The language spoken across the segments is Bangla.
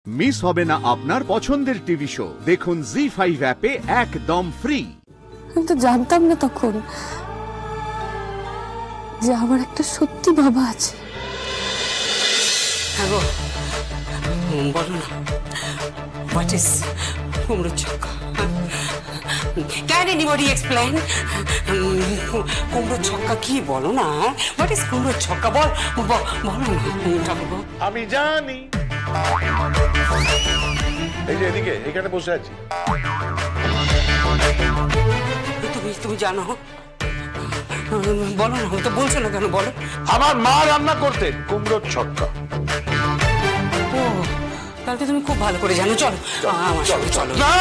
মিস হবে না আপনার পছন্দের টিভি শো। দেখুন জি5 অ্যাপে একদম ফ্রি। আমি তো জানতাম না তখন যে আমার একটা সত্যি বাবা আছে। হ্যাঁ গো, বলো না, হোয়াট ইজ কুমড়োর ছক্কা? Can anybody explain? কুমড়োর ছক্কা কি বলো না? হোয়াট ইজ কুমড়োর ছক্কা? বলো না ঠাকুরপো। আমি জানি, এই যে এদিকে এখানে বসে আছি। তুমি জানো? বলো না, তো বলছো না কেন? বলো। আমার মা রান্না করতেন কুমড়োর ছক্কা। ও, তাহলে তো তুমি খুব ভালো করে জানো। চলো আমার সঙ্গে চলো। না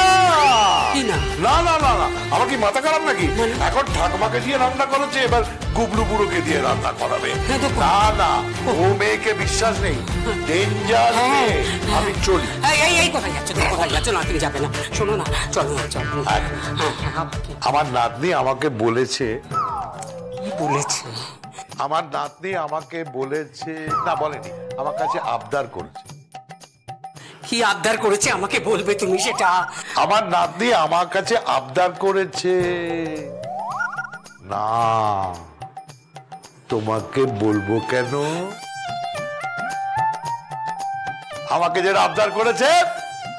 কি না? না না না না, আমার কি মাথা খারাপ নাকি? এখন ঠাকুমাকে দিয়ে রান্না করেছে, এবার গুবলু বুড়োকে দিয়ে রান্না করাবে। না না, ও মেয়েকে বিশ্বাস নেই, ডেঞ্জার মেয়ে। আমি চলি। এই কোথায় যাচ্ছ? তুমি কোথায় যাচ্ছ? না, তুমি যাবে না। শোনো না, চলো না, চলো। আমার নাতনি আমাকে বলেছে। কি বলেছে? আমার নাতনি আমাকে বলেছে, না বলেনি, আমার কাছে আবদার করেছে। কি আবদার করেছে আমাকে বলবে তুমি সেটা? আমার নাতনি আমার কাছে আবদার করেছে। না, তোমাকে বলবো কেন? আমাকে যেটা আবদার করেছে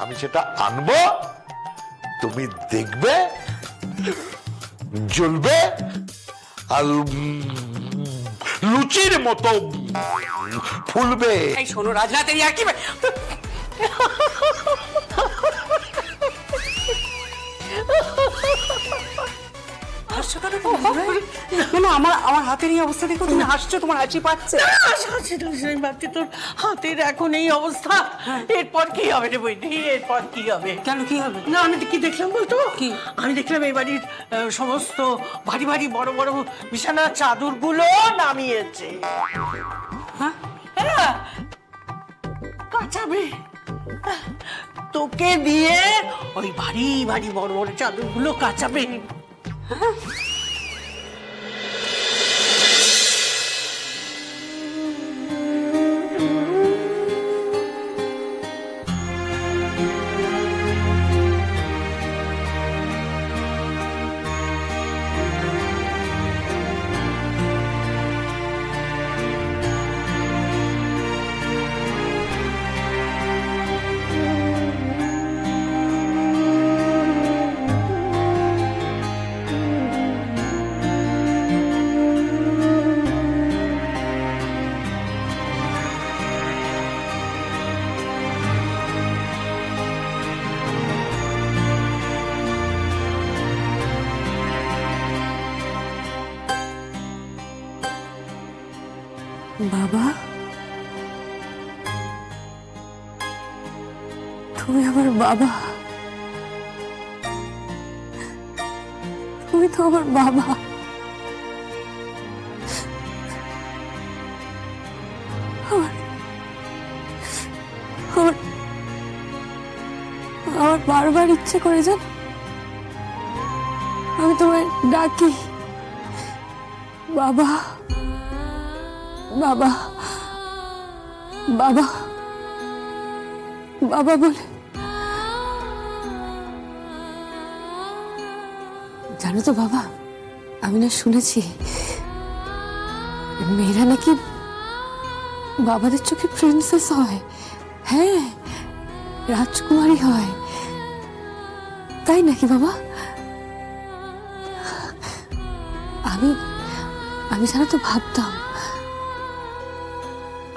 আমি সেটা আনবো, তুমি দেখবে, জ্বলবে, আর লুচির মতো ফুলবে। এই শোনো রাজনাথের আর কি আমার হাতের এই অবস্থা দেখো, তুমি হাসছো, তোমার হাসি পাচ্ছে। তোর হাতের এখন এই অবস্থা, এরপর কি হবে রে বৈদি? এরপর কি হবে? কেন কি হবে? না, আমি কি দেখলাম বলতো? কি? আমি দেখলাম এই বাড়ির সমস্ত ভারী ভারী বড় বড় বিছানার চাদর গুলো নামিয়েছে। হ্যাঁ, কাচাবে তোকে দিয়ে, ওই ভারী ভারী বড় বড় চাদর গুলো কাচাবে। বাবা, তুমি আমার বাবা, তুমি তো আমার বাবা। আমার বারবার ইচ্ছে করে যান আমি তোমায় ডাকি বাবা বাবা বাবা বাবা বলে। জানো তো বাবা, আমি না শুনেছি মেয়েরা নাকি বাবাদের চোখে প্রিন্সেস হয়। হ্যাঁ, রাজকুমারী হয়। তাই নাকি বাবা? আমি আমি জানো তো ভাবতাম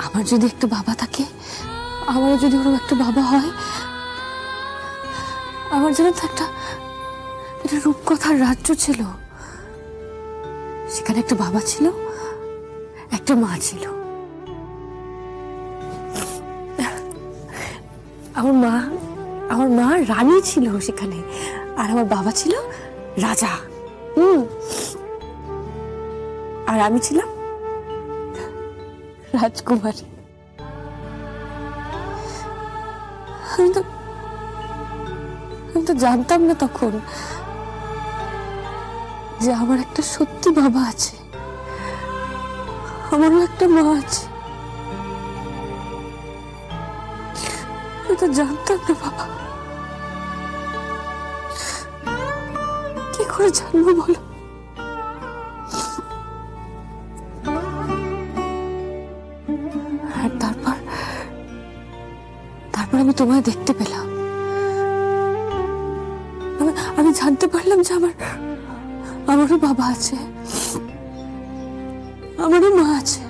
আমার যদি একটা বাবা থাকে, আমারও যদি ওরকম একটা বাবা হয়, আমার যেন তো একটা রূপকথার রাজ্য ছিল। সেখানে একটা বাবা ছিল, একটা মা ছিল। আমার মা রানী ছিল সেখানে, আর আমার বাবা ছিল রাজা। আর আমি ছিলাম রাজকুমারী। আমি তো জানতাম না তখন যে আমার একটা সত্যি বাবা আছে, আমারও একটা মা আছে। আমি তো জানতাম না বাবা, কি করে জানবো বলো? আর তারপর আমি তোমায় দেখতে পেলাম। আমি জানতে পারলাম যে আমারও বাবা আছে, আমারও মা আছে।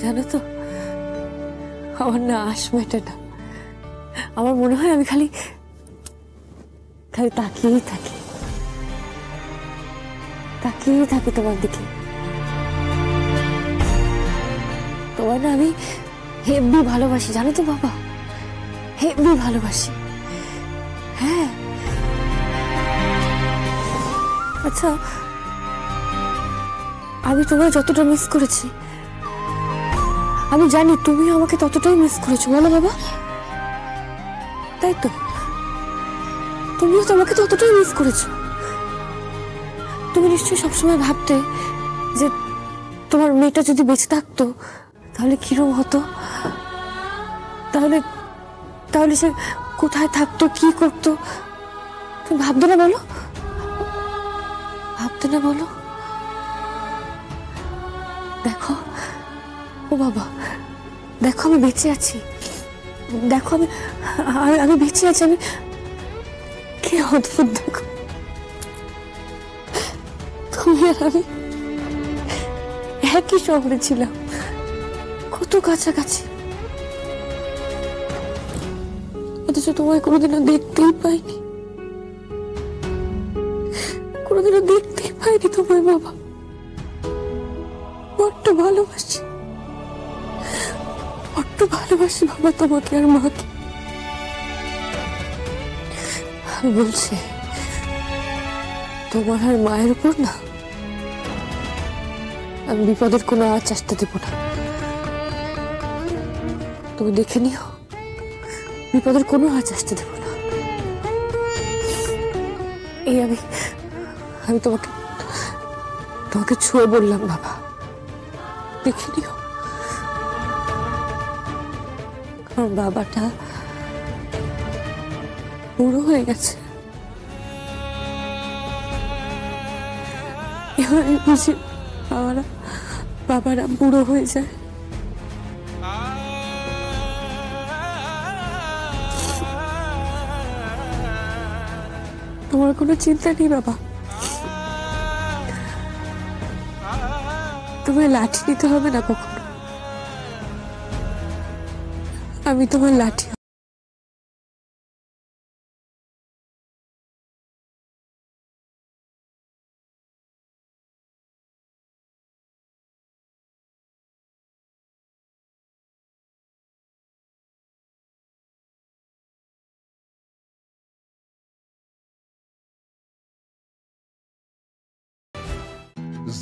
জানো তো, আমার না আশ মেটে না। আমার মনে হয় আমি খালি তাকিয়েই থাকি তোমার দিকে। তোমার না আমি হেব্বি ভালোবাসি, জানো তো বাবা, হেব্বি ভালোবাসি। হ্যাঁ, আচ্ছা, আমি তোমায় যতটা মিস করেছি, আমি জানি তুমি আমাকে ততটাই মিস করেছো, বলো বাবা? তাই তো, তুমিও তো আমাকে ততটাই মিস করেছো। তুমি নিশ্চয়ই সবসময় ভাবতে যে তোমার মেয়েটা যদি বেঁচে থাকতো তাহলে কিরকম হতো, তাহলে সে কোথায় থাকতো, কি করতো, তুমি ভাবতে না বলো? দেখো ও বাবা, দেখো আমি বেঁচে আছি, দেখো আমি বেঁচে আছি। আমি কি অদ্ভুত, দেখো তুমি আর আমি একই শহরে ছিলাম, কত কাছাকাছি, অথচ তোমায় কোনোদিনও দেখতেই পাইনি, তোমায় বাবা। বড্ড ভালোবাসি বাবা তোমাকে আর মাকে। আমি বলছি, তোমার আর মায়ের উপর না আমি বিপদের কোনো আঁচ আসতে দেব না। তুমি দেখে নিও, বিপদের কোনো আঁচ আসতে দেব না। এই আমি তোমাকে ছুঁয়ে বললাম বাবা, দেখে নিও। আমার বাবাটা বুড়ো হয়ে গেছে, এবার বুঝি বাবারা বুড়ো হয়ে যায়। তোমার কোনো চিন্তা নেই বাবা, তোমায় লাঠি নিতে হবে না কখনো, আমি তোমার লাঠি।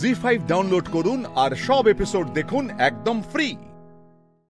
জি5 ডাউনলোড করুন আর সব এপিসোড দেখুন একদম ফ্রি।